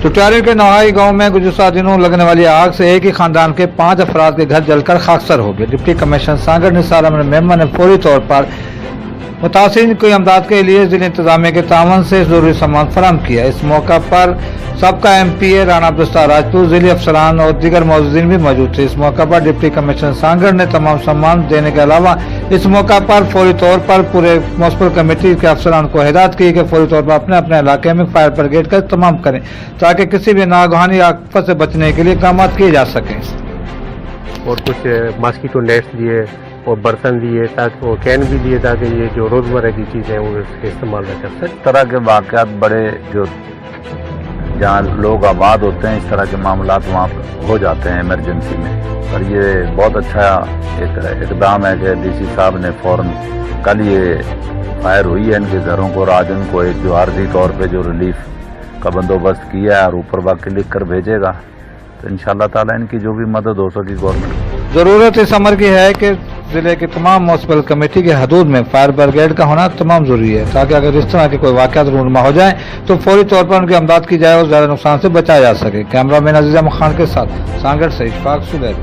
टुटारी के नवाई गांव में गुज़श्ता दिनों लगने वाली आग से एक ही खानदान के 5 अफराद के घर जलकर खाकसर हो गए। डिप्टी कमिश्नर सांगड़ निसार अहमद मेमन ने फौरी तौर पर मुतासिरीन को इमदाद के लिए जिला इंतजामिया के तावन से जरूरी सामान फराहम किया। इस मौका पर सबका MPA राणा अब्दुस्तार राजपूत, जिले अफसरान और दीगर मौजूदीन भी मौजूद थे। इस मौका पर डिप्टी कमिश्नर सांगड़ ने तमाम सामान देने के अलावा इस मौका पर फौरी तौर पर पूरे म्युनिसिपल कमेटी के अफसरान को हिदायत की कि फौरी तौर पर अपने अपने इलाके में फायर ब्रिगेड का इस्तेमाल करें ताकि किसी भी नागहानी आफत से बचने के लिए इक़दाम किए जा सकें। और कुछ मॉस्किटो नेट्स दिए और बर्तन दिए, ताकि वो कैन भी दिए ताकि ये जो रोज़मर्रा की चीज़ें हैं वो इसके इस्तेमाल न कर सकें। इस तरह के वाक़यात बड़े जो जहाँ लोग आबाद होते हैं इस तरह के मामलात वहाँ हो जाते हैं इमरजेंसी में। और ये बहुत अच्छा एक इक़दाम है कि DC साहब ने फ़ौरन कल ये फायर हुई है इनके घरों को और आज उनको एक जो आर्जी तौर पे जो रिलीफ का बंदोबस्त किया है और ऊपर बाकी लिख कर भेजेगा, तो इंशाअल्लाह ताला इनकी जो भी मदद हो सकी गवर्नमेंट। जरूरत इस अमर की है कि जिले के तमाम म्युनिसिपल कमेटी के हदूद में फायर ब्रिगेड का होना तमाम जरूरी है ताकि अगर इस तरह के कोई वाक़यात रूनमा हो जाए तो फौरी तौर पर उनकी इमदाद की जाए और ज़्यादा नुकसान से बचाया जा सके। कैमरा मैन अजीज़ अहमद खान के साथ सांगड़ से इशफाक सुबैर।